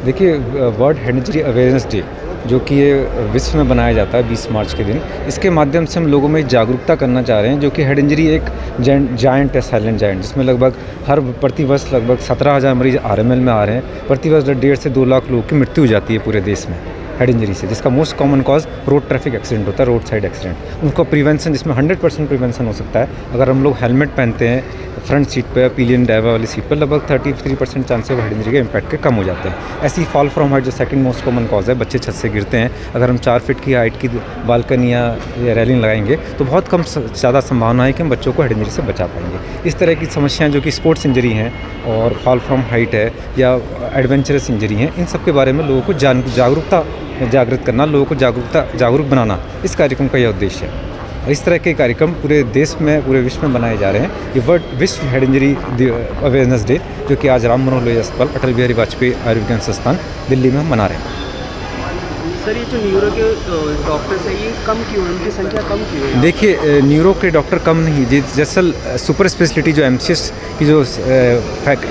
देखिए, world head injury awareness day जो कि ये विश्व में बनाया जाता है 20 मार्च के दिन, इसके माध्यम से हम लोगों में जागरूकता करना चाह रहे हैं। जो कि हेड इंजरी एक जायंट है, साइलेंट जायंट, जिसमें लगभग प्रति वर्ष लगभग 17,000 मरीज आरएमएल में आ रहे हैं। प्रति वर्ष 1.5 से 2 लाख लोगों की मृत्यु हो जाती है पूरे देश में हेड इंजरी से, जिसका most common cause road traffic accident होता है, रोड साइड एक्सीडेंट। उनका प्रिवेंशन, जिसमें 100% प्रिवेंशन हो सकता है अगर हम लोग हेलमेट पहनते हैं फ्रंट सीट पर, पिलियन ड्राइवर वाली सीट पर, लगभग 33% चांसेस हेड इंजरी के इम्पैक्ट के कम हो जाते हैं। ऐसी फॉल फ्रॉम हाइट जो सेकंड मोस्ट कॉमन कॉज है, बच्चे छत से गिरते हैं। अगर हम 4 फीट की हाइट की बालकनी या रेलिंग लगाएंगे तो बहुत कम ज़्यादा संभावना है कि हम बच्चों को हेड इंजरी से बचा पाएंगे। इस तरह की समस्याएं जो कि स्पोर्ट्स इंजरी हैं और फॉल फ्रॉम हाइट है या एडवेंचरस इंजरी हैं, इन सब के बारे में लोगों को जागृत करना, लोगों को जागरूक बनाना, इस कार्यक्रम का यह उद्देश्य है। इस तरह के कार्यक्रम पूरे देश में, पूरे विश्व में बनाए जा रहे हैं। ये विश्व हेड इंजरी अवेयरनेस डे जो कि आज राम मनोहर लोहिया अस्पताल, अटल बिहारी वाजपेयी आयुर्विज्ञान संस्थान दिल्ली में हम मना रहे हैं। सर, ये जो न्यूरो के डॉक्टर्स हैं, ये कम क्यों है, उनकी संख्या कम क्यों है? देखिए, न्यूरो के डॉक्टर कम नहीं, दरअसल सुपर स्पेशलिटी जो एमसीएस की जो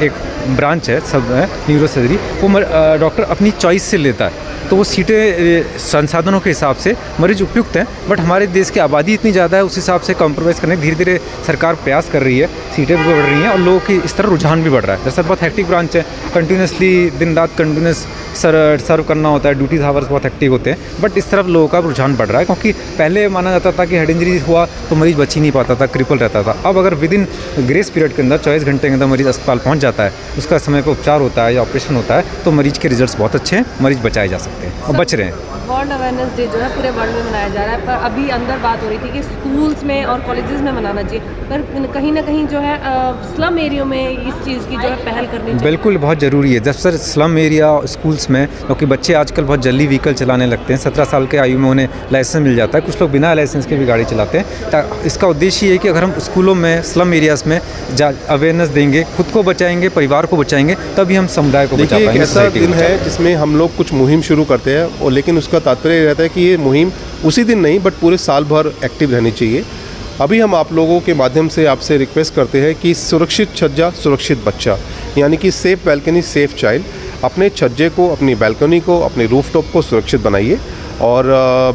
एक ब्रांच है सब न्यूरो सर्जरी, वो डॉक्टर अपनी चॉइस से लेता है। तो वो सीटें संसाधनों के हिसाब से मरीज उपयुक्त हैं, बट हमारे देश की आबादी इतनी ज़्यादा है, उस हिसाब से कॉम्प्रोमाइज़ करने धीरे धीरे सरकार प्रयास कर रही है, सीटें भी बढ़ रही हैं और लोगों की इस तरह रुझान भी बढ़ रहा है। दरअसल बहुत हेक्टिक ब्रांच है, कंटिन्यूसली दिन रात कंटिन्यूस सर्व करना होता है, ड्यूटीज आवर्स बहुत हेक्टिक होते हैं, बट इस तरफ लोगों का रुझान बढ़ रहा है। क्योंकि पहले माना जाता था कि हेड इंजरी हुआ तो मरीज बच ही नहीं पाता था, क्रिपल रहता था। अब अगर विद इन ग्रेस पीरियड के अंदर 24 घंटे के अंदर मरीज अस्पताल पहुँच जाता है, उसका समय पर उपचार होता है या ऑपरेशन होता है, तो मरीज के रिजल्ट बहुत अच्छे हैं, मरीज बचाए जा सकते हैं और बच रहे हैं। वर्ल्ड अवेयरनेस डे जो है पूरे वर्ल्ड में मनाया जा रहा है, पर अभी अंदर बात हो रही थी कि स्कूल्स में और कॉलेजेस में मनाना चाहिए, पर कहीं ना कहीं जो है स्लम एरिया में इस चीज़ की जो है पहल करनी चाहिए। बिल्कुल, बहुत ज़रूरी है। जब सर स्लम एरिया स्कूल्स में, क्योंकि बच्चे आजकल बहुत जल्दी व्हीकल चलाने लगते हैं, 17 साल के आयु में उन्हें लाइसेंस मिल जाता है, कुछ लोग बिना लाइसेंस के भी गाड़ी चलाते हैं। इसका उद्देश्य ये है कि अगर हम स्कूलों में, स्लम एरियाज़ में अवेयरनेस देंगे, खुद को बचाएंगे, परिवार को बचाएंगे, तभी हम समुदाय को बचा पाएंगे। ऐसा दिन है जिसमें हम लोग कुछ मुहिम शुरू करते हैं, और लेकिन उसका तात्पर्य रहता है कि ये मुहिम उसी दिन नहीं बट पूरे साल भर एक्टिव रहनी चाहिए। अभी हम आप लोगों के माध्यम से आपसे रिक्वेस्ट करते हैं कि सुरक्षित छज्जा सुरक्षित बच्चा, यानी कि सेफ बैल्कनी सेफ चाइल्ड। अपने छज्जे को, अपनी बैल्कनी को, अपने रूफटॉप को सुरक्षित बनाइए, और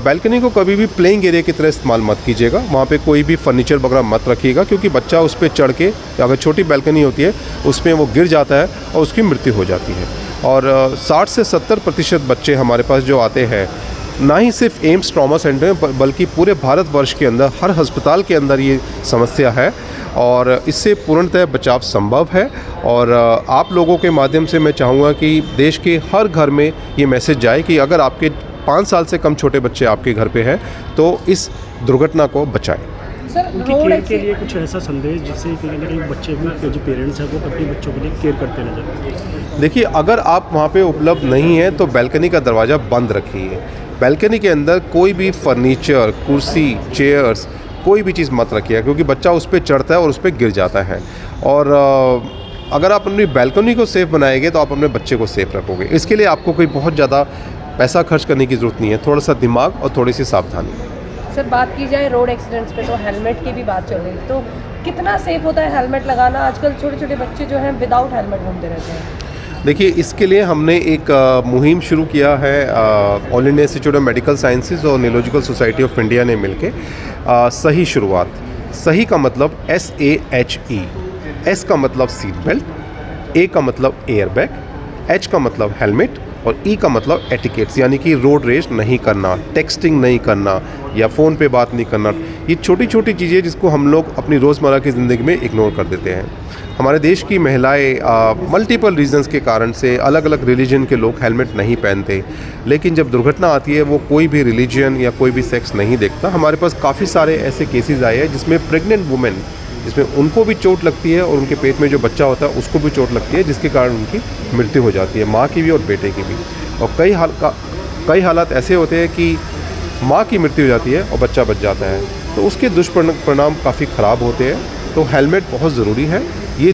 बैल्कनी को कभी भी प्लेइंग एरिया की तरह इस्तेमाल मत कीजिएगा। वहाँ पे कोई भी फर्नीचर वगैरह मत रखिएगा, क्योंकि बच्चा उस पर चढ़ के, अगर छोटी बैल्कनी होती है उसमें वो गिर जाता है और उसकी मृत्यु हो जाती है। और 60 से 70% बच्चे हमारे पास जो आते हैं, ना ही सिर्फ एम्स ट्रॉमा सेंटर में बल्कि पूरे भारतवर्ष के अंदर हर अस्पताल के अंदर ये समस्या है, और इससे पूर्णतः बचाव संभव है। और आप लोगों के माध्यम से मैं चाहूँगा कि देश के हर घर में ये मैसेज जाए कि अगर आपके 5 साल से कम छोटे बच्चे आपके घर पे हैं तो इस दुर्घटना को बचाएं। उनकी केयर के लिए कुछ ऐसा संदेश जिससे कहीं ना कहीं बच्चे भी, जो पेरेंट्स हैं, वो अपने बच्चों के लिए केयर करते नजर। देखिए, अगर आप वहाँ पे उपलब्ध नहीं हैं तो बैल्कनी का दरवाज़ा बंद रखिए। बैल्कनी के अंदर कोई भी फर्नीचर, कुर्सी, चेयर्स, कोई भी चीज़ मत रखिए, क्योंकि बच्चा उस पर चढ़ता है और उस पर गिर जाता है। और अगर आप अपनी बैल्कनी को सेफ़ बनाएंगे तो आप अपने बच्चे को सेफ़ रखोगे। इसके लिए आपको कोई बहुत ज़्यादा पैसा खर्च करने की ज़रूरत नहीं है, थोड़ा सा दिमाग और थोड़ी सी सावधानी। सर, बात की जाए रोड एक्सीडेंट्स पे तो हेलमेट की भी बात चल रही है, तो कितना सेफ होता है हेलमेट लगाना? आजकल छोटे छोटे बच्चे जो हैं विदाउट हेलमेट घूमते रहते हैं। देखिए, इसके लिए हमने एक मुहिम शुरू किया है, all India institute of medical sciences और न्यूरोलॉजिकल सोसाइटी ऑफ इंडिया ने मिलके सही शुरुआत। सही का मतलब SAHE, S का मतलब सीट बेल्ट, A का मतलब एयर बैग, H का मतलब हेलमेट, और E का मतलब एटिकेट्स, यानी कि रोड रेस नहीं करना, टेक्सटिंग नहीं करना या फ़ोन पे बात नहीं करना। ये छोटी छोटी चीज़ें जिसको हम लोग अपनी रोज़मर्रा की ज़िंदगी में इग्नोर कर देते हैं। हमारे देश की महिलाएं मल्टीपल रीजंस के कारण से, अलग अलग रिलीजन के लोग हेलमेट नहीं पहनते, लेकिन जब दुर्घटना आती है वो कोई भी रिलीजन या कोई भी सेक्स नहीं देखता। हमारे पास काफ़ी सारे ऐसे केसेस आए हैं जिसमें प्रेग्नेंट वुमेन, जिसमें उनको भी चोट लगती है और उनके पेट में जो बच्चा होता है उसको भी चोट लगती है, जिसके कारण उनकी मृत्यु हो जाती है, माँ की भी और बेटे की भी। और कई हालात ऐसे होते हैं कि माँ की मृत्यु हो जाती है और बच्चा बच जाता है, तो उसके दुष्परिणाम काफ़ी ख़राब होते हैं। तो हेलमेट बहुत ज़रूरी है। ये